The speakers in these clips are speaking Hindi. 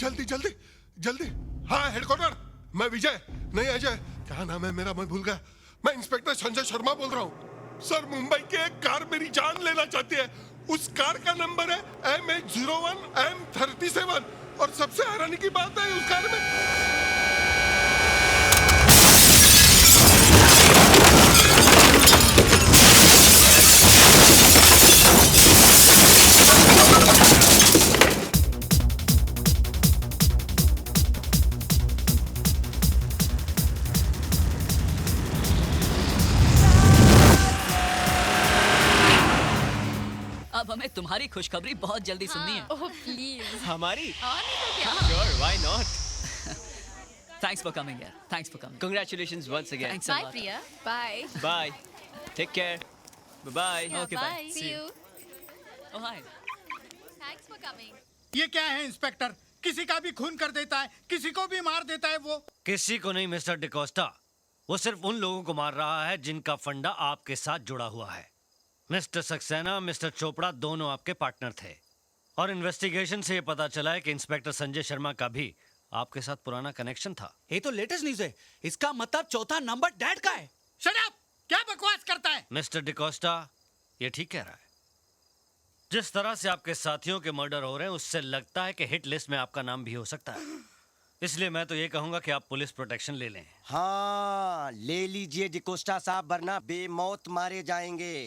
जल्दी जल्दी जल्दी। हाँ, हेडक्वार्टर। मैं विजय, नहीं अजय। क्या नाम है मेरा, मैं भूल गया। मैं इंस्पेक्टर संजय शर्मा बोल रहा हूँ। सर, मुंबई की एक कार मेरी जान लेना चाहती है। उस कार का नंबर है MH01 M37 और सबसे हैरानी की बात है उस कार में। अब हमें तुम्हारी खुशखबरी बहुत जल्दी सुननी है। Oh please. हमारी? और नहीं तो क्या? Sure, why not? Thanks for coming यार, thanks for coming. Congratulations once again. Thanks a bye lot. Priya. Bye. Bye. Take care. Bye-bye. Okay, bye. Bye. See see you. You. Oh hi. Thanks for coming. ये क्या है इंस्पेक्टर? किसी का भी खून कर देता है, किसी को भी मार देता है वो। किसी को नहीं मिस्टर डिकोस्टा, वो सिर्फ उन लोगों को मार रहा है जिनका फंडा आपके साथ जुड़ा हुआ है। मिस्टर सक्सेना, मिस्टर चोपड़ा दोनों आपके पार्टनर थे और इन्वेस्टिगेशन से ये पता चला है कि इंस्पेक्टर संजय शर्मा का भी आपके साथ पुराना कनेक्शन था। ये तो लेटेस्ट न्यूज़ है। इसका मतलब चौथा नंबर डैड का है। Shut up! क्या बकवास करता है? मिस्टर डिकोस्टा, ये ठीक कह रहा है। जिस तरह से आपके साथियों के मर्डर हो रहे हैं उससे लगता है कि हिट लिस्ट में आपका नाम भी हो सकता है। इसलिए मैं तो ये कहूंगा कि आप पुलिस प्रोटेक्शन ले लें। हाँ, ले लीजिए डिकोस्टा साहब, वरना बेमौत मारे जाएंगे।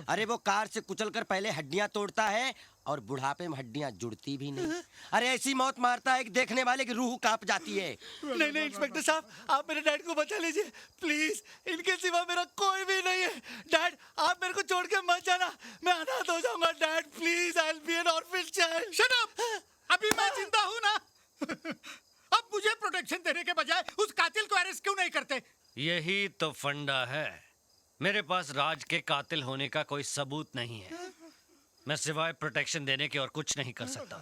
अरे वो कार से कुचलकर पहले हड्डियां तोड़ता है और बुढ़ापे में हड्डियां जुड़ती भी नहीं। अरे ऐसी मौत मारता है कि देखने वाले की रूह कांप जाती है। नहीं नहीं इंस्पेक्टर साहब, आप मेरे डैड को बचा लीजिए प्लीज। इनके सिवा मेरा कोई भी नहीं है। डैड, आप मेरे को छोड़ के मत जाना, मैं अनाथ हो जाऊंगा। Dad please, I will be N orphan child. Shut up! अभी मैं जिंदा हूं ना। अब मुझे प्रोटेक्शन देने के बजाय उस कातिल को अरेस्ट क्यों नहीं करते? यही तो फंडा है। मेरे पास राज के कातिल होने का कोई सबूत नहीं है। मैं सिवाय प्रोटेक्शन देने के और कुछ नहीं कर सकता।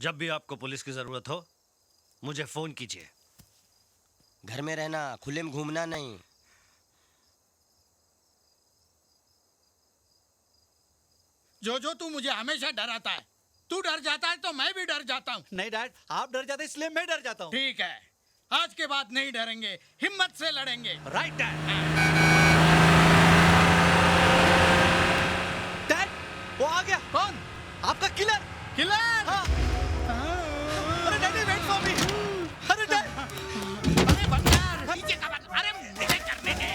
जब भी आपको पुलिस की जरूरत हो मुझे फोन कीजिए। घर में रहना, खुले में घूमना नहीं। जो तू मुझे हमेशा डराता है। तू डर जाता है तो मैं भी डर जाता हूँ। नहीं डैड, आप डर जाते इसलिए मैं डर जाता हूँ। ठीक है, आज के बाद नहीं डरेंगे, हिम्मत से लड़ेंगे। Right dad. डैड, वो आ गया। कौन? आपका किलर। किलर? हाँ। अरे डैडी, वेट फॉर मी। अरे डैड। अरे बंदर, नीचे का बंदर। अरे मुझे करने दे।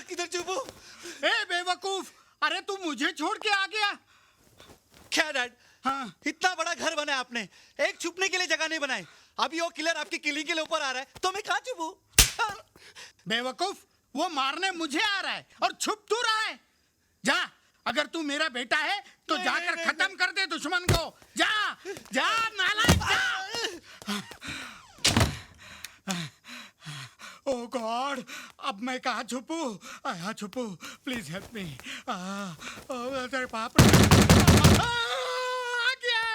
किधर छुपू? ए बेवकूफ, अरे तू मुझे छोड़ के आ गया। क्या डैड? हाँ। इतना बड़ा घर बनाया आपने, एक छुपने के लिए जगह नहीं बनाई। अभी वो किलर आपकी किलिंग के लिए ऊपर आ रहा है तो मैं कहाँ छुपू? बेवकूफ, वो मारने मुझे आ रहा है और छुप तू रहा है। जा, अगर तू मेरा बेटा है तो जाकर खत्म कर दे दुश्मन को। जा जा नालायक, जा। ओह गॉड, अब मैं कहाँ छुपू? यहाँ छुपू, प्लीज हेल्प मी। तेरे बाप रे, आ गया।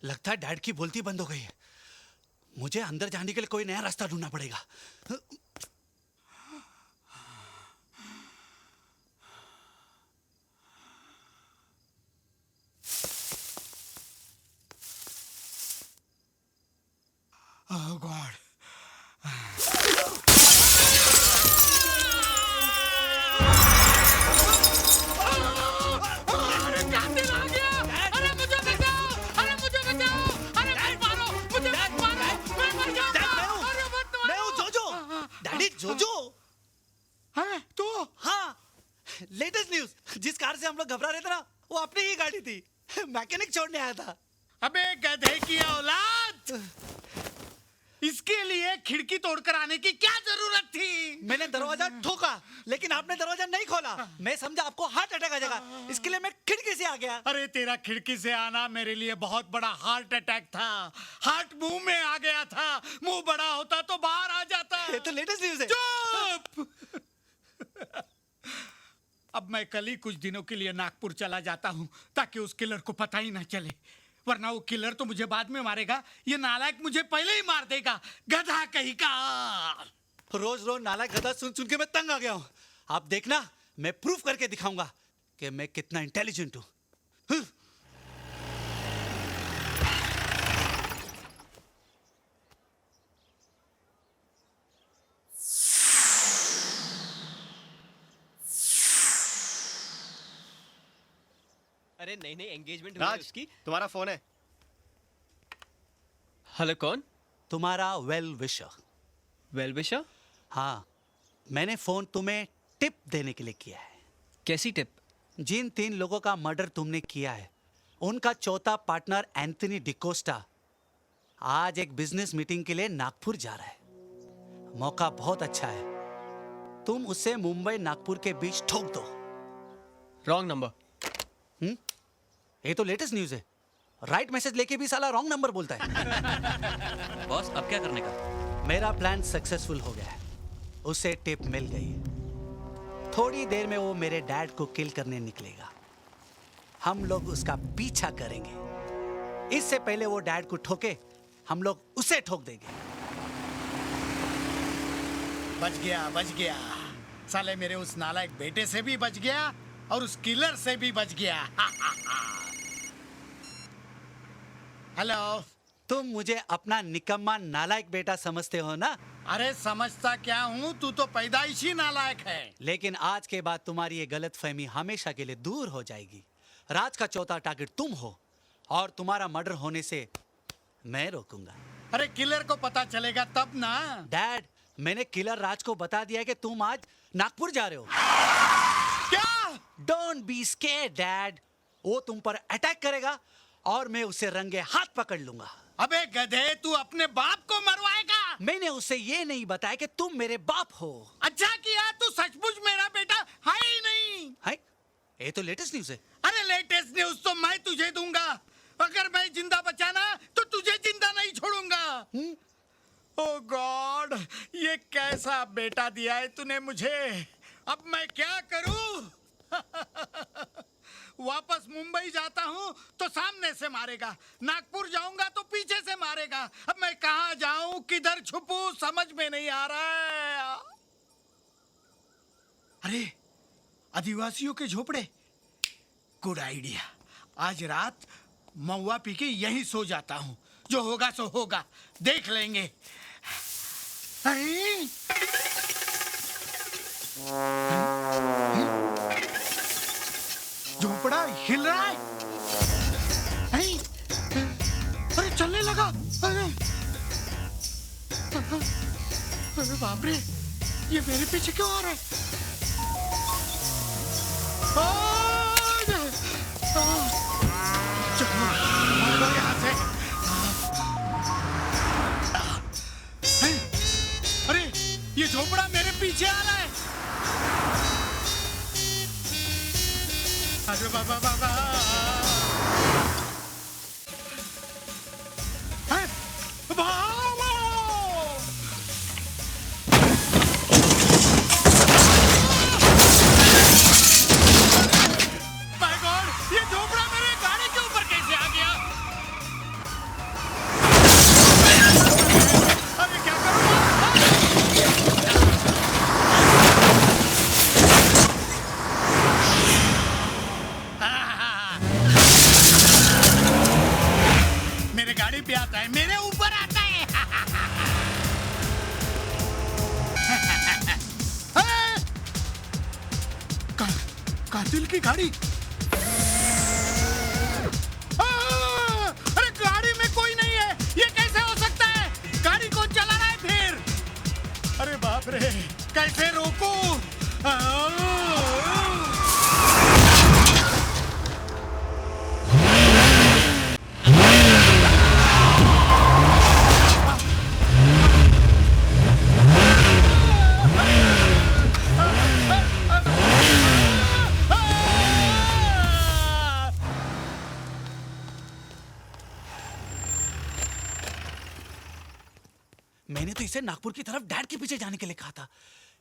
लगता है डैड की बोलती बंद हो गई है। मुझे अंदर जाने के लिए कोई नया रास्ता ढूंढना पड़ेगा। ओह गॉड। अरे कातिल आ गया। अरे मुझे बचाओ, अरे मुझे बचाओ, अरे मत मारो, मुझे मत मारो, मैं मर जाऊंगा। अरे मत मारो। मैं हूँ जोजो। डैडी, जोजो। हैं तू? हाँ, लेटेस्ट न्यूज। जिस कार से हम लोग घबरा रहे थे ना, वो अपनी ही गाड़ी थी। मैकेनिक छोड़ने आया था। अबे गधे की औलाद, इसके लिए खिड़की तोड़कर आने की क्या जरूरत थी? मैंने दरवाजा ठोका लेकिन आपने दरवाजा नहीं खोला। मैं समझा आपको हार्ट अटैक आ जाएगा, इसके लिए मैं खिड़की से आ गया। अरे तेरा खिड़की से आना मेरे लिए बहुत बड़ा हार्ट अटैक था। हार्ट मुंह में आ गया था, मुंह बड़ा होता तो बाहर आ जाता। ये तो लेटेस्ट न्यूज है। चुप। अब मैं कल ही कुछ दिनों के लिए नागपुर चला जाता हूँ ताकि उस किलर को पता ही ना चले, वरना वो किलर तो मुझे बाद में मारेगा, ये नालायक मुझे पहले ही मार देगा, गधा कहीं का। रोज रोज नालायक गधा सुन सुन के मैं तंग आ गया हूँ। आप देखना, मैं प्रूफ करके दिखाऊंगा कि मैं कितना इंटेलिजेंट हूँ। अरे नहीं नहीं एंगेजमेंट राज, उसकी। तुम्हारा फोन है। हेलो कौन? तुम्हारा वेल विशर। Well wisher? हाँ, मैंने फोन तुम्हें टिप देने के लिए किया है। कैसी टिप? जिन 3 लोगों का मर्डर तुमने किया है, उनका चौथा पार्टनर एंथनी डिकोस्टा आज एक बिजनेस मीटिंग के लिए नागपुर जा रहा है। मौका बहुत अच्छा है, तुम उसे मुंबई नागपुर के बीच ठोक दो। Wrong number. ये तो लेटेस्ट न्यूज है। राइट मैसेज लेके भी साला रॉन्ग नंबर बोलता है। बॉस अब क्या करने का? मेरा प्लान सक्सेसफुल हो गया है, उसे टिप मिल गई है। थोड़ी देर में वो मेरे डैड को किल करने निकलेगा। हम लोग उसका पीछा करेंगे। इससे पहले वो डैड को ठोके, हम लोग उसे ठोक देंगे। बच गया, साले मेरे उस नालायक बेटे से भी बच गया और उस किलर से भी बच गया। हेलो। तुम मुझे अपना निकम्मा नालायक बेटा समझते हो ना? अरे समझता क्या हूँ, तू तो पैदाइशी नालायक है। लेकिन आज के बाद तुम्हारी ये गलतफहमी हमेशा के लिए दूर हो जाएगी। राज का चौथा टारगेट तुम हो और तुम्हारा मर्डर होने से मैं रोकूंगा। अरे किलर को पता चलेगा तब ना। डैड, मैंने किलर राज को बता दिया कि तुम आज नागपुर जा रहे हो। क्या? Don't be scared dad. वो तुम पर अटैक करेगा और मैं उसे रंगे हाथ पकड़ लूंगा। अबे गधे, तू अपने बाप को मरवाएगा? मैंने उसे ये नहीं बताया कि तुम मेरे बाप हो। अच्छा किया, तू सचमुच मेरा बेटा है ही नहीं। है? ये तो लेटेस्ट न्यूज है। अरे लेटेस्ट न्यूज तो मैं तुझे दूंगा। अगर मैं जिंदा बचा ना तो तुझे जिंदा नहीं छोड़ूंगा। ओ गॉड, ये कैसा बेटा दिया है तूने मुझे। अब मैं क्या करूं? वापस मुंबई जाता हूं तो सामने से मारेगा, नागपुर जाऊंगा तो पीछे से मारेगा। अब मैं कहां जाऊं, किधर छुपूं, समझ में नहीं आ रहा है। अरे आदिवासियों के झोपड़े, गुड आइडिया। आज रात महुआ पी के यहीं सो जाता हूं, जो होगा सो होगा, देख लेंगे। हैं? झोपड़ा हिल रहा है। हैं? अरे चलने लगा। अरे बाप रे, ये मेरे पीछे क्यों आ रहा है? चलो भागो यहाँ से। हैं? अरे ये झोपड़ा मेरे पीछे आ रहा है। अरे बाबा बाबा। हैं? भागो! My God, ये झोपड़ा मेरे गाड़ी के ऊपर कैसे आ गया? अरे क्या करूँगा? मेरे गाड़ी पे आता है, मेरे ऊपर आता है। कातिल की गाड़ी। अरे गाड़ी में कोई नहीं है, ये कैसे हो सकता है? गाड़ी कौन चला रहा है फिर? अरे बाप रे, कैसे रोकूं? मैंने तो इसे नागपुर की तरफ डैड के पीछे जाने के लिए कहा था।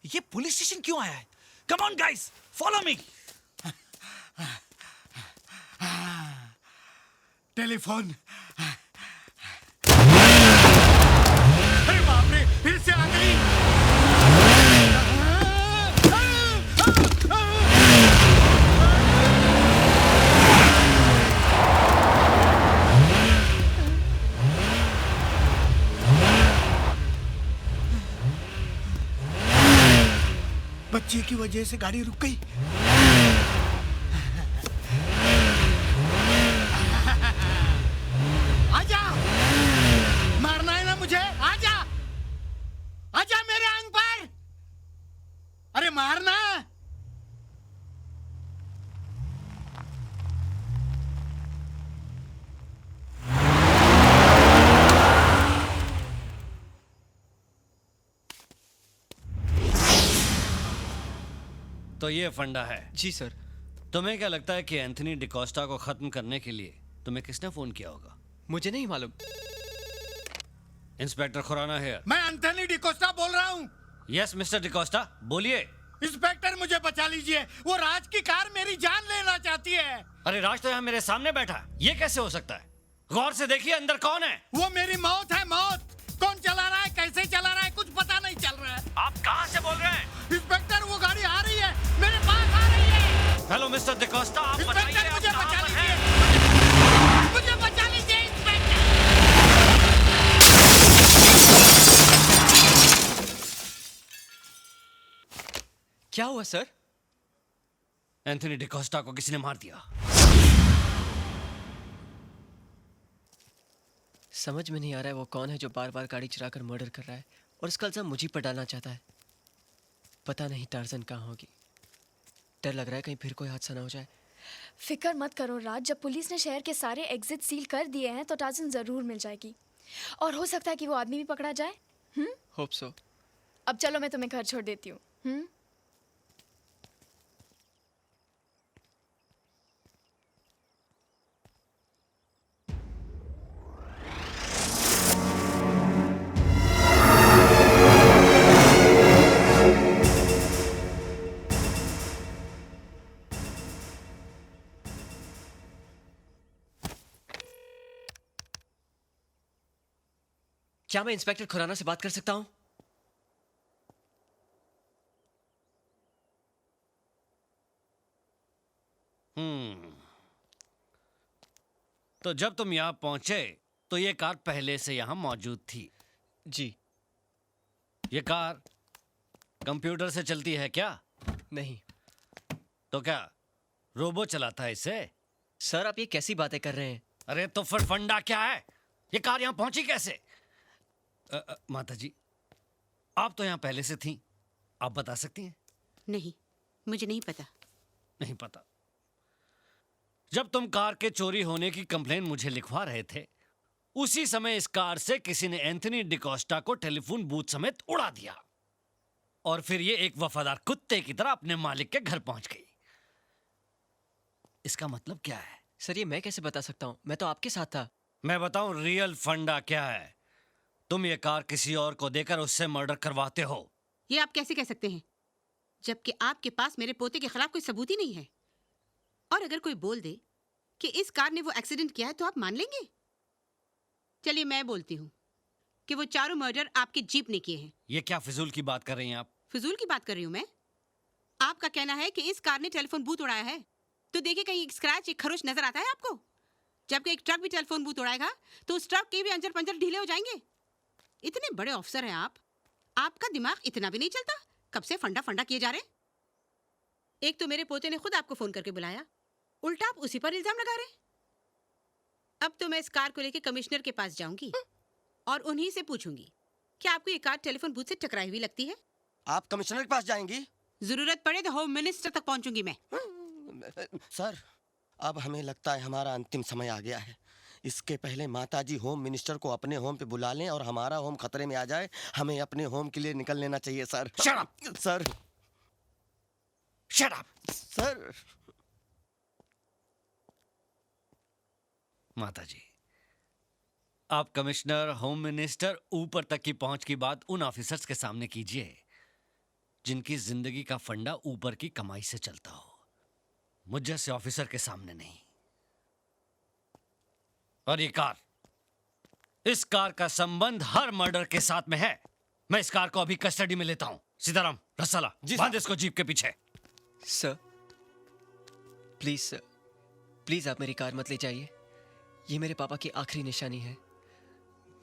ये पुलिस स्टेशन क्यों आया है? Come on guys, follow me. Telephone. अरे बाप रे, फिर से आ गई। बच्चे की वजह से गाड़ी रुक गई। आजा, मारना है ना मुझे, आजा, आजा मेरे अंग पर, अरे मारना। तो ये फंडा है। जी सर। तुम्हें क्या लगता है कि एंथनी डिकोस्टा को खत्म करने के लिए तुम्हें किसने फोन किया होगा? मुझे नहीं मालूम। इंस्पेक्टर खुराना है। मैं एंथनी डिकोस्टा बोल रहा हूँ। यस मिस्टर डिकोस्टा, बोलिए। इंस्पेक्टर मुझे बचा लीजिए, वो राज की कार मेरी जान लेना चाहती है। अरे राज तो यहाँ मेरे सामने बैठा है, ये कैसे हो सकता है? गौर से देखिए अंदर कौन है। वो मेरी मौत है, मौत। कौन चला रहा है, कैसे चला रहा है, कुछ पता नहीं चल रहा है। आप कहाँ से बोल रहे हैं? इंस्पेक्टर वो गाड़ी आ रही है, मेरे पास आ रही है। हेलो मिस्टर डिकोस्टा, आप इंस्पेक्टर बताइए आप मुझे कहाँ बचा पर हैं? लीजिए, मुझे बचा लीजिए इंस्पेक्टर। क्या हुआ सर? एंथनी डिकोस्टा को किसी ने मार दिया। समझ में नहीं आ रहा है वो कौन है जो बार बार गाड़ी चुराकर मर्डर कर रहा है और इसका इल्जाम मुझी पर डालना चाहता है। पता नहीं टार्जन कहाँ होगी। डर लग रहा है कहीं फिर कोई हादसा ना हो जाए। फिक्र मत करो राज, जब पुलिस ने शहर के सारे एग्जिट सील कर दिए हैं तो टार्जन जरूर मिल जाएगी और हो सकता है कि वो आदमी भी पकड़ा जाए। Hope so. अब चलो मैं तुम्हें घर छोड़ देती हूँ। क्या मैं इंस्पेक्टर खुराना से बात कर सकता हूँ? तो जब तुम यहाँ पहुंचे तो ये कार पहले से यहाँ मौजूद थी। जी। ये कार कंप्यूटर से चलती है क्या? नहीं। तो क्या रोबो चलाता है इसे? सर आप ये कैसी बातें कर रहे हैं? अरे तो फिर फंडा क्या है? ये कार यहाँ पहुंची कैसे? माता जी, आप तो यहाँ पहले से थी, आप बता सकती हैं? नहीं, मुझे नहीं पता। नहीं पता। जब तुम कार के चोरी होने की कंप्लेन मुझे लिखवा रहे थे, उसी समय इस कार से किसी ने एंथनी डिकोस्टा को टेलीफोन बूथ समेत उड़ा दिया और फिर ये एक वफादार कुत्ते की तरह अपने मालिक के घर पहुंच गई। इसका मतलब क्या है? सर ये मैं कैसे बता सकता हूँ? मैं तो आपके साथ था। मैं बताऊं रियल फंडा क्या है? तुम ये कार किसी और को देकर उससे मर्डर करवाते हो। ये आप कैसे कह सकते हैं, जबकि आपके पास मेरे पोते के खिलाफ कोई सबूत ही नहीं है? और अगर कोई बोल दे कि इस कार ने वो एक्सीडेंट किया है तो आप मान लेंगे? चलिए मैं बोलती हूँ कि वो चारों मर्डर आपके जीप ने किए हैं। ये क्या फिजूल की बात कर रही हैं आप? फिजूल की बात कर रही हूँ मैं? आपका कहना है कि इस कार ने टेलीफोन बूथ उड़ाया है, तो देखिए कहीं एक स्क्रैच, एक खरोच नजर आता है आपको? जबकि एक ट्रक भी टेलीफोन बूथ उड़ाएगा तो उस ट्रक के भी अंजर पंजर ढीले हो जाएंगे। इतने बड़े ऑफिसर हैं आप, आपका दिमाग इतना भी नहीं चलता? कब से फंडा फंडा किए जा रहे हैं? एक तो मेरे पोते ने खुद आपको फोन करके बुलाया, उल्टा आप उसी पर इल्जाम लगा रहे हैं। अब तो मैं इस कार को लेकर कमिश्नर के पास जाऊंगी और उन्हीं से पूछूंगी कि आपको ये कार टेलीफोन बूथ से टकराई हुई लगती है। आप कमिश्नर के पास जाएंगी? जरूरत पड़े तो होम मिनिस्टर तक पहुंचूंगी मैं। सर, अब हमें लगता है हमारा अंतिम समय आ गया है। इसके पहले माताजी होम मिनिस्टर को अपने होम पे बुला लें और हमारा होम खतरे में आ जाए, हमें अपने होम के लिए निकल लेना चाहिए sir. Shut up! Sir. Shut up! Sir. माताजी, आप कमिश्नर, होम मिनिस्टर, ऊपर तक की पहुंच की बात उन ऑफिसर्स के सामने कीजिए जिनकी जिंदगी का फंडा ऊपर की कमाई से चलता हो। मुझ जैसे ऑफिसर के सामने नहीं। और ये कार, इस कार का संबंध हर मर्डर के साथ में है। मैं इस कार को अभी कस्टडी में लेता हूं। सीताराम, रसाला, बांध इसको जीप के पीछे। सर प्लीज आप मेरी कार मत ले जाइए। ये मेरे पापा की आखिरी निशानी है।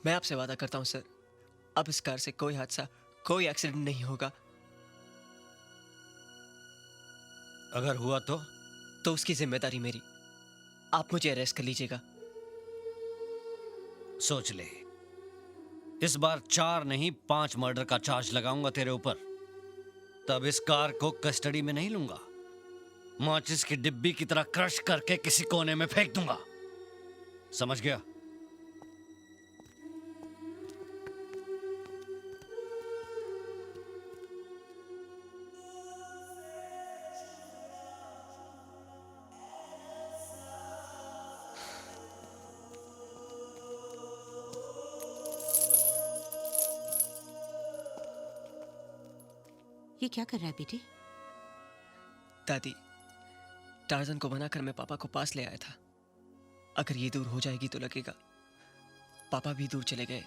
मैं आपसे वादा करता हूं सर, अब इस कार से कोई हादसा, कोई एक्सीडेंट नहीं होगा। अगर हुआ तो उसकी जिम्मेदारी मेरी। आप मुझे अरेस्ट कर लीजिएगा। सोच ले, इस बार 4 नहीं 5 मर्डर का चार्ज लगाऊंगा तेरे ऊपर। तब इस कार को कस्टडी में नहीं लूंगा, माचिस की डिब्बी की तरह क्रश करके किसी कोने में फेंक दूंगा। समझ गया? ये क्या कर रहा है बेटी? दादी, टार्जन को बनाकर मैं पापा को पास ले आया था। अगर ये दूर हो जाएगी तो लगेगा पापा भी दूर चले गए।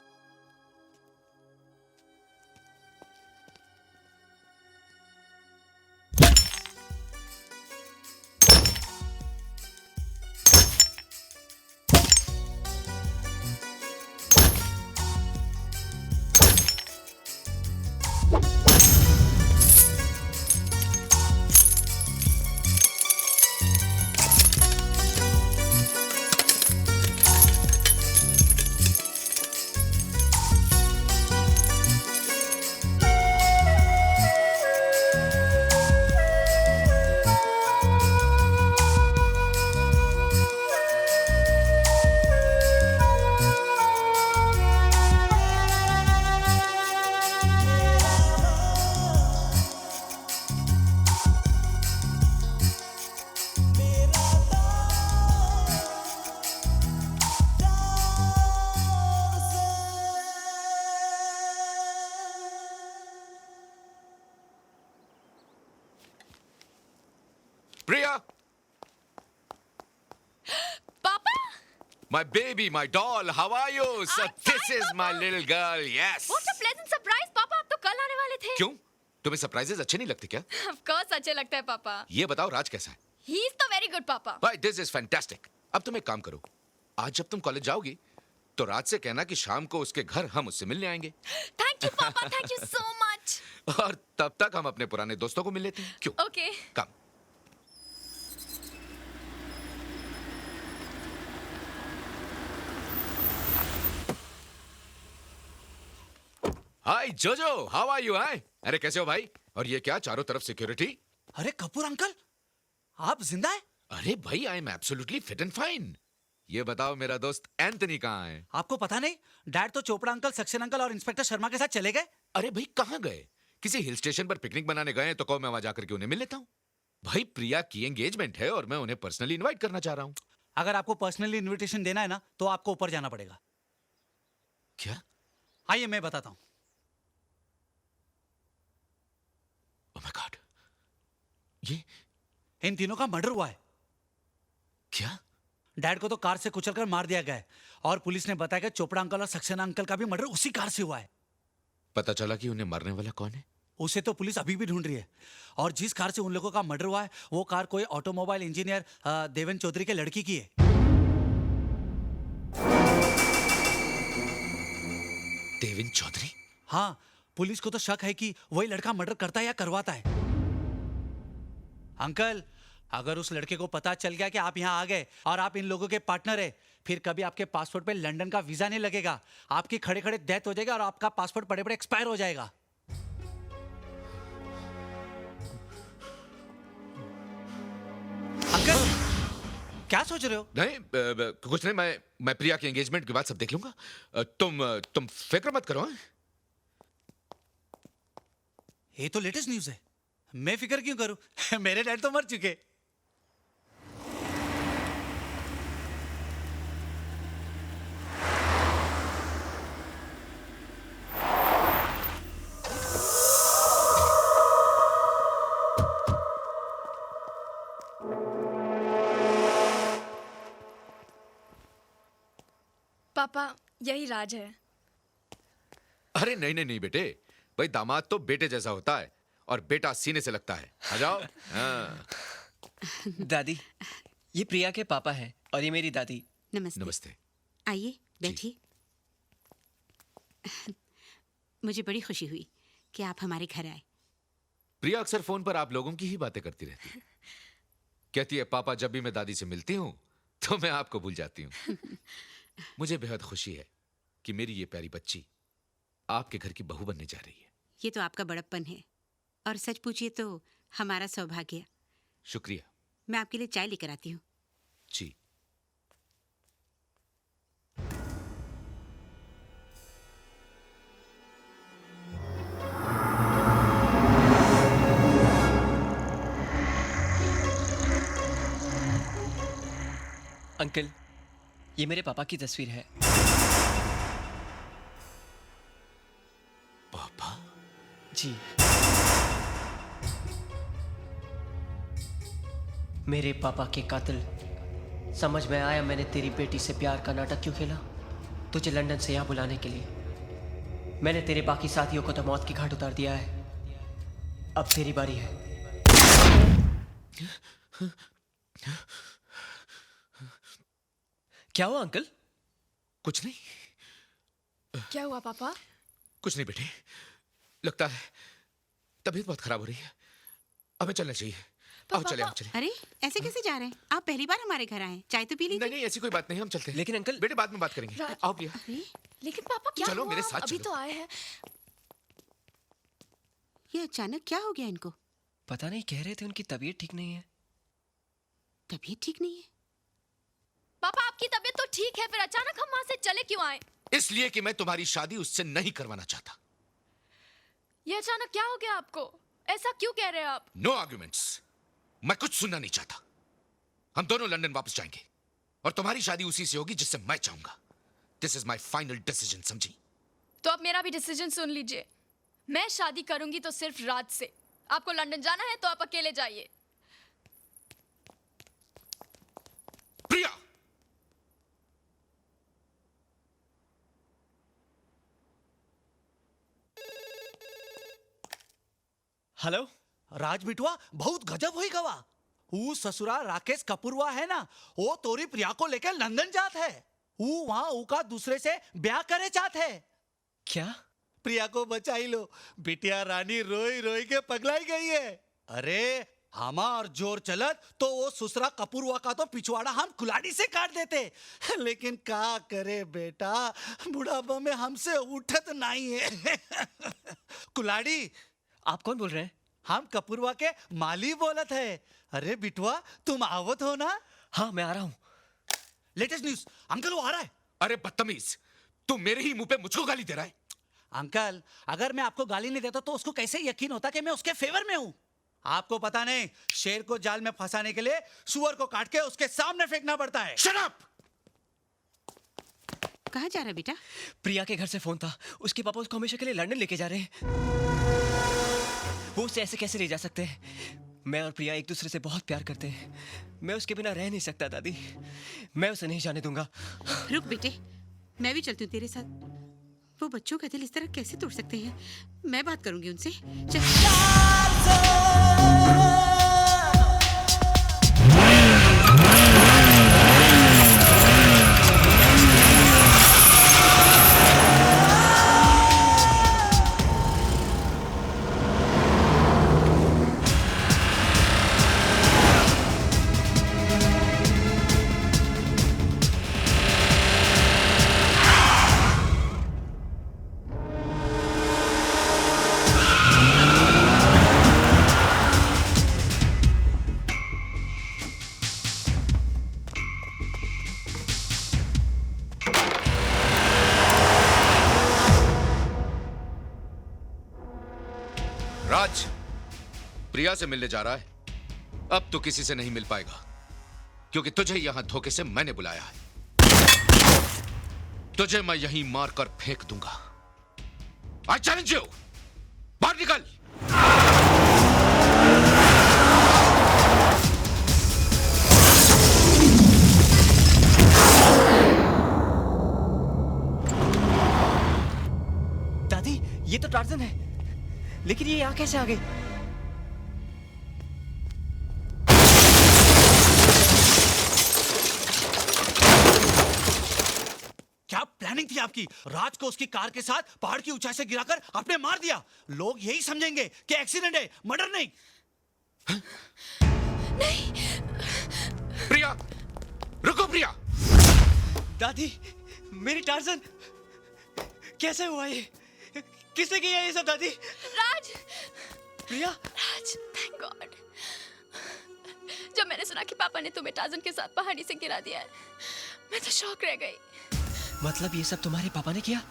Priya! पापा, My baby, my doll, how are you? So I'm this fine, is my Papa. little girl, yes. what a pleasant surprise, पापा। आप तो कल आने वाले थे। क्यों? तुम्हें सरप्राइजेस अच्छे नहीं लगते क्या? Of course अच्छे लगते हैं पापा। ये बताओ राज कैसा है? He is तो very good पापा। Why, this is fantastic. अब तुम एक काम करो, आज जब तुम कॉलेज जाओगी तो राज से कहना कि शाम को उसके घर हम उससे मिलने आएंगे। Thank you पापा, thank you so much। और तब तक हम अपने पुराने दोस्तों को मिल लेते हैं। क्यों? Okay। कम। हाय जोजो, हाउ आर यू? अरे कैसे हो भाई? और ये क्या चारों तरफ सिक्योरिटी? अरे कपूर अंकल, आप जिंदा है? अरे भाई, I am absolutely fit and fine. ये बताओ मेरा दोस्त एंथनी कहाँ है? आपको पता नहीं, डैड तो चोपड़ा अंकल, सक्सेना अंकल और इंस्पेक्टर शर्मा के साथ चले गए। अरे भाई कहाँ गए? किसी हिल स्टेशन पर पिकनिक बनाने गए हैं तो कहो मैं वहां जाकर के उन्हें मिल लेता हूँ। भाई प्रिया की एंगेजमेंट है और मैं उन्हें पर्सनली इनवाइट करना चाह रहा हूँ। अगर आपको पर्सनली इनविटेशन देना है ना, तो आपको ऊपर जाना पड़ेगा। क्या? आइए मैं बताता हूँ। ओह माय गॉड, ये इन तीनों का मर्डर हुआ है। क्या? डैड को तो कार से कुचलकर मार दिया गया है और पुलिस ने बताया कि चोपड़ा अंकल और सक्सेना अंकल का भी मर्डर उसी कार से हुआ है। पता चला कि उन्हें मारने वाला कौन है? उसे तो पुलिस अभी भी ढूंढ रही है। और जिस कार से उन लोगों का मर्डर हुआ है, वो कार कोई ऑटोमोबाइल इंजीनियर देवेन चौधरी के लड़की की है। देवेन चौधरी? हाँ, पुलिस को तो शक है कि वही लड़का मर्डर करता है या करवाता है। अंकल, अगर उस लड़के को पता चल गया कि आप यहाँ आ गए और आप इन लोगों के पार्टनर है, फिर कभी आपके पासपोर्ट पे लंदन का वीजा नहीं लगेगा। आपकी खड़े खड़े डेथ हो जाएगी और आपका पासपोर्ट पड़े पड़े एक्सपायर हो जाएगा। अंकल, क्या सोच रहे हो? नहीं कुछ नहीं, मैं प्रिया के एंगेजमेंट के बाद सब देख लूंगा। तुम फिक्र मत करो। हाँ? ये तो लेटेस्ट न्यूज़ है। मैं फिक्र क्यों करूं? मेरे डैड तो मर चुके। पापा यही राज है। अरे नहीं नहीं नहीं बेटे, भाई दामाद तो बेटे जैसा होता है और बेटा सीने से लगता है। आ जाओ। हाँ। दादी, ये प्रिया के पापा हैं और ये मेरी दादी। नमस्ते। नमस्ते। आइए बैठिए। मुझे बड़ी खुशी हुई कि आप हमारे घर आए। प्रिया अक्सर फोन पर आप लोगों की ही बातें करती रहती है। कहती है पापा जब भी मैं दादी से मिलती हूँ तो मैं आपको भूल जाती हूँ। मुझे बेहद खुशी है कि मेरी ये प्यारी बच्ची आपके घर की बहू बनने जा रही है। ये तो आपका बड़प्पन है और सच पूछिए तो हमारा सौभाग्य। शुक्रिया। मैं आपके लिए चाय लेकर आती हूँ। जी। अंकल, ये मेरे पापा की तस्वीर है। पापा? जी। मेरे पापा के कातिल, समझ में आया मैंने तेरी बेटी से प्यार का नाटक क्यों खेला। तुझे लंदन से यहाँ बुलाने के लिए मैंने तेरे बाकी साथियों को तो मौत की घाट उतार दिया है। अब तेरी बारी है। क्या हुआ अंकल? कुछ नहीं। क्या हुआ पापा? कुछ नहीं बेटे, लगता है तबीयत बहुत खराब हो रही है, हमें चलना चाहिए। आओ चले, हम चले। अरे ऐसे कैसे जा रहे हैं? आप पहली बार हमारे घर आए, चाय तो पी लीजिए। नहीं नहीं ऐसी कोई बात नहीं, हम चलते हैं। लेकिन अंकल, बेटे बाद में बात करेंगे। राज- आओ प्रिया। अरे लेकिन पापा क्या चलो, हुआ? मेरे साथ अभी चलो। तो आए हैं। ये अचानक क्या हो गया इनको? पता नहीं, कह रहे थे उनकी तबीयत ठीक नहीं है। तबीयत ठीक नहीं है? पापा आपकी तबीयत तो ठीक है, फिर अचानक हम वहां से चले क्यों आए? इसलिए कि मैं तुम्हारी शादी उससे नहीं करवाना चाहता। ये अचानक क्या हो गया आपको? ऐसा क्यों कह रहे हैं आप? No arguments. मैं कुछ सुनना नहीं चाहता। हम दोनों लंदन वापस जाएंगे और तुम्हारी शादी उसी से होगी जिससे मैं चाहूंगा। This is my final decision, समझी? तो अब मेरा भी डिसीजन सुन लीजिए। मैं शादी करूंगी तो सिर्फ राज से। आपको लंदन जाना है तो आप अकेले जाइए। प्रिया! हेलो राज बिटवा, बहुत गजब हुई गवा। वो ससुरा राकेश कपूरवा है ना, वो तोरी प्रिया को लेकर लंदन जात है। वो वहां उका दूसरे से ब्याह करे चाहत है। क्या? प्रिया को बचाई लो। बिटिया रानी रोई रोई के पगलाई गई है। अरे हमा और जोर चलत तो वो ससुरा कपूरवा का तो पिछवाड़ा हम कुलाड़ी से काट देते, लेकिन का करे बेटा, बुढ़ापा में हमसे उठत नहीं है। कुलाड़ी, आप कौन बोल रहे हैं? हम कपूरवा के माली बोलत है। अरे बिटवा, तुम आवत हो ना? हाँ मैं आ रहा हूँ। लेटेस्ट न्यूज, अंकल वो आ रहा है। अरे बदतमीज, तू मेरे ही मुंह पे मुझको गाली दे रहा है। अंकल, अगर मैं आपको गाली नहीं देता तो उसको कैसे यकीन होता कि मैं उसके फेवर में हूँ? आपको पता नहीं, शेर को जाल में फंसाने के लिए सुअर को काट के उसके सामने फेंकना पड़ता है। Shut up! कहाँ जा रहा है बेटा? प्रिया के घर से फोन था, उसके पापा उसको हमेशा के लिए लंदन लेके जा रहे हैं। वो उसे ऐसे कैसे ले जा सकते हैं? मैं और प्रिया एक दूसरे से बहुत प्यार करते हैं। मैं उसके बिना रह नहीं सकता दादी। मैं उसे नहीं जाने दूंगा। रुक बेटे, मैं भी चलती हूँ तेरे साथ। वो बच्चों का दिल इस तरह कैसे तोड़ सकते हैं? मैं बात करूंगी उनसे। चल। राज, प्रिया से मिलने जा रहा है। अब तो किसी से नहीं मिल पाएगा, क्योंकि तुझे यहां धोखे से मैंने बुलाया है। तुझे मैं यहीं मारकर फेंक दूंगा। आई चैलेंज यू, बाहर निकल। तो टार्जन है, लेकिन ये यहाँ कैसे आ गई? क्या प्लानिंग थी आपकी? राज को उसकी कार के साथ पहाड़ की ऊंचाई से गिराकर आपने मार दिया। लोग यही समझेंगे कि एक्सीडेंट है, मर्डर नहीं। प्रिया, रुको प्रिया। दादी, मेरी टार्जन कैसे हुआ ये? किसने किया ये सब दादी? राज! प्रिया? राज, थैंक गॉड। जब मैंने सुना कि पापा ने तुम्हें टार्जन के साथ पहाड़ी से गिरा दिया है, मैं तो शॉक रह गई। मतलब ये सब तुम्हारे पापा ने किया?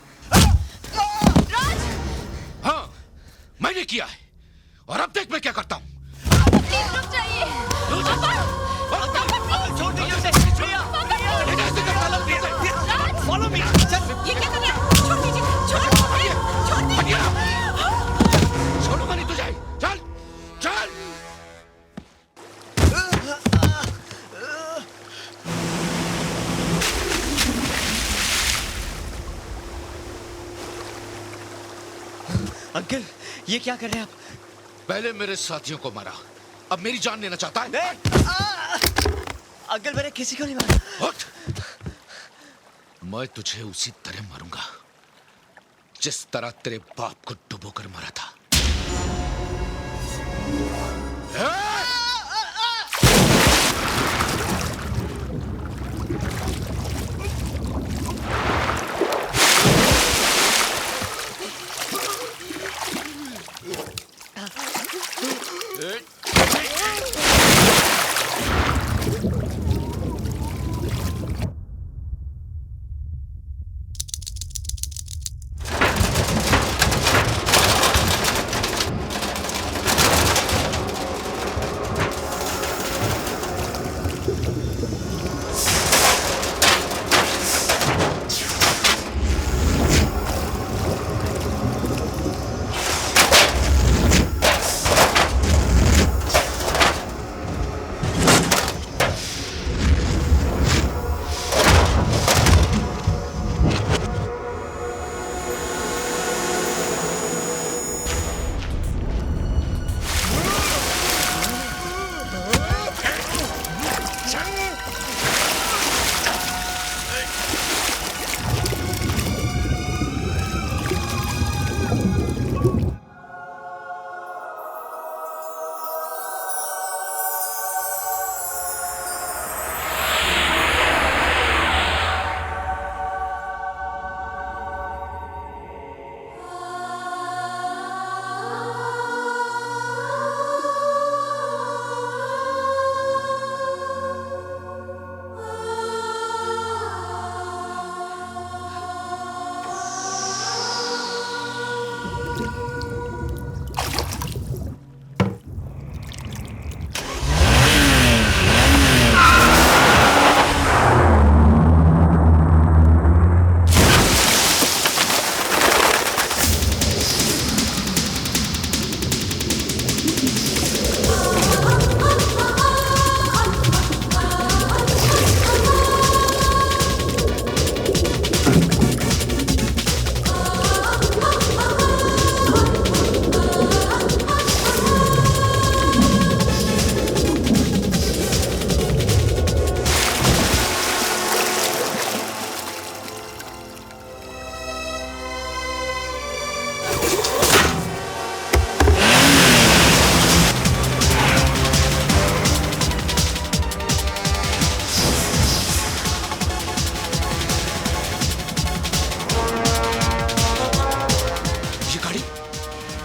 राज! हाँ, मैंने किया है। और अब देख मैं क्या करता हूँ। प्लीज रुक जाइए। छोड़ दीजिए उसे। प्रिया! Follow me. ये क्या कर रहे हैं? छोड़ दीजिए, छोड़ दीजिए। छोड़ूंगा नहीं तुझे। चल, चल। अंकल, ये क्या कर रहे हैं आप? पहले मेरे साथियों को मारा, अब मेरी जान लेना चाहता है? अंकल, मैंने किसी को नहीं मारा। उठ! मैं तुझे उसी तरह मारूंगा जिस तरह तेरे बाप को डुबोकर मारा था।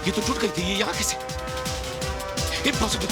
ये तो टूट गई थी, ये यहाँ कैसे? इम्पॉसिबल।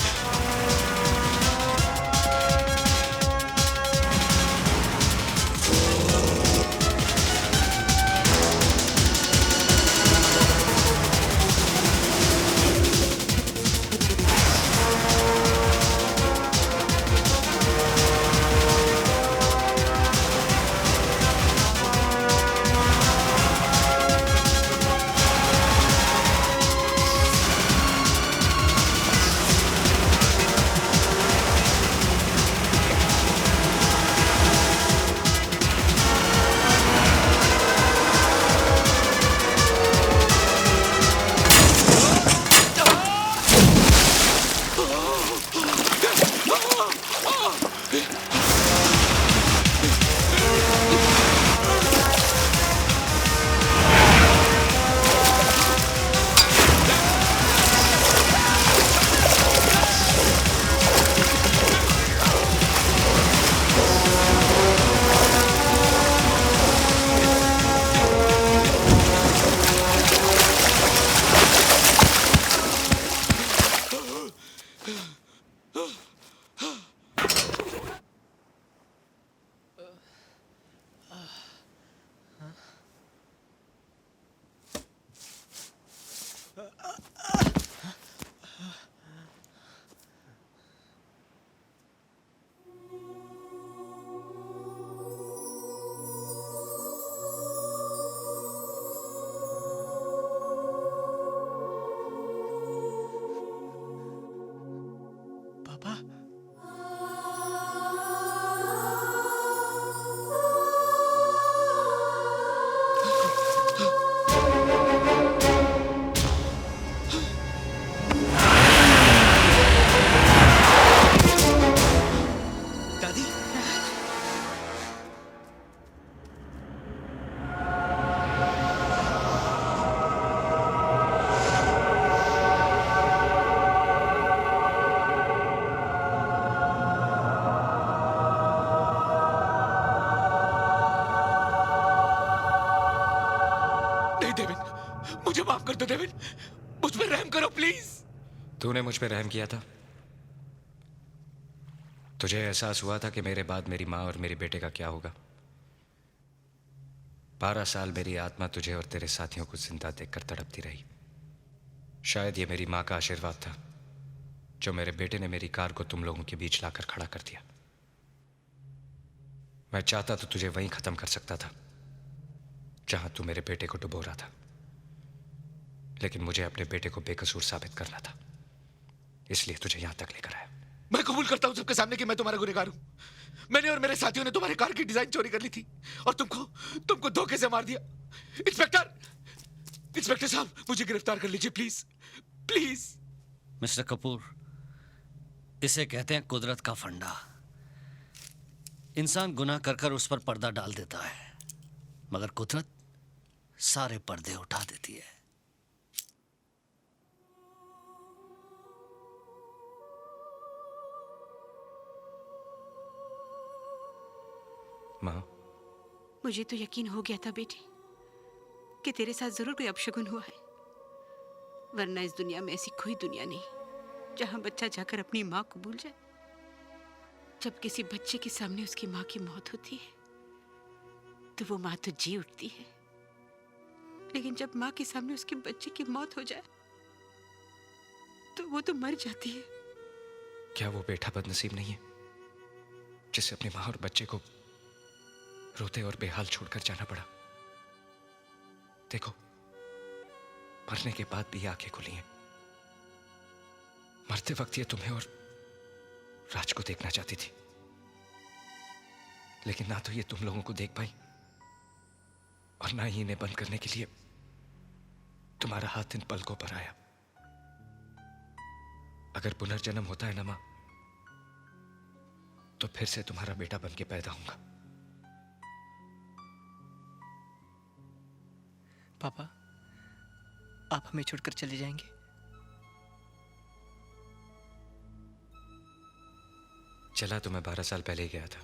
दो डेविड, मुझ पर रहम करो प्लीज। तूने मुझ पे रहम किया था? तुझे एहसास हुआ था कि मेरे बाद मेरी माँ और मेरे बेटे का क्या होगा? 12 साल मेरी आत्मा तुझे और तेरे साथियों को जिंदा देखकर तड़पती रही। शायद ये मेरी माँ का आशीर्वाद था जो मेरे बेटे ने मेरी कार को तुम लोगों के बीच लाकर खड़ा कर दिया। मैं चाहता तो तुझे वहीं खत्म कर सकता था जहां तू मेरे बेटे को डुबो रहा था, लेकिन मुझे अपने बेटे को बेकसूर साबित करना था, इसलिए तुझे यहां तक लेकर आया। मैं कबूल करता हूं सबके सामने कि मैं तुम्हारा गुनहगार हूं। मैंने और मेरे साथियों ने तुम्हारे कार की डिजाइन चोरी कर ली थी और तुमको धोखे से मार दिया। इंस्पेक्टर साहब, मुझे गिरफ्तार कर लीजिए प्लीज, प्लीज। मिस्टर कपूर, इसे कहते हैं कुदरत का फंडा। इंसान गुनाह कर कर उस पर पर्दा डाल देता है, मगर कुदरत सारे पर्दे उठा देती है। माँ, मुझे तो यकीन हो गया था बेटी कि तेरे साथ जरूर कोई अपशगुन हुआ है, वरना इस दुनिया में ऐसी कोई दुनिया नहीं जहां बच्चा जाकर अपनी माँ को भूल जाए। जब किसी बच्चे के सामने उसकी माँ की मौत होती है तो वो माँ तो जी उठती है, लेकिन जब माँ के सामने उसके बच्चे की मौत हो जाए तो वो तो मर जाती है। क्या वो बेटा बदनसीब नहीं है जिसे अपनी माँ और बच्चे को रोते और बेहाल छोड़कर जाना पड़ा? देखो, मरने के बाद भी ये आंखें खुली हैं। मरते वक्त ये तुम्हें और राज को देखना चाहती थी, लेकिन ना तो ये तुम लोगों को देख पाई और ना ही इन्हें बंद करने के लिए तुम्हारा हाथ इन पलकों पर आया। अगर पुनर्जन्म होता है ना मां, तो फिर से तुम्हारा बेटा बन के पैदा होऊंगा। पापा, आप हमें छोड़कर चले जाएंगे? चला तो मैं 12 साल पहले ही गया था।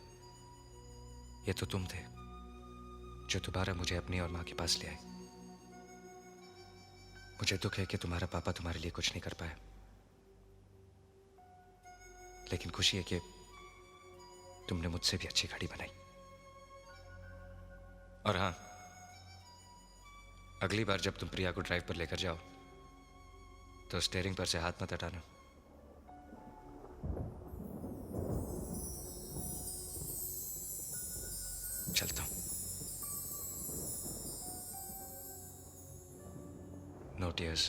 ये तो तुम थे जो दोबारा मुझे अपनी और मां के पास ले आए। मुझे दुख है कि तुम्हारा पापा तुम्हारे लिए कुछ नहीं कर पाया, लेकिन खुशी है कि तुमने मुझसे भी अच्छी घड़ी बनाई। और हां, अगली बार जब तुम प्रिया को ड्राइव पर लेकर जाओ तो स्टीयरिंग पर से हाथ मत हटाना। चलता हूं। No tears.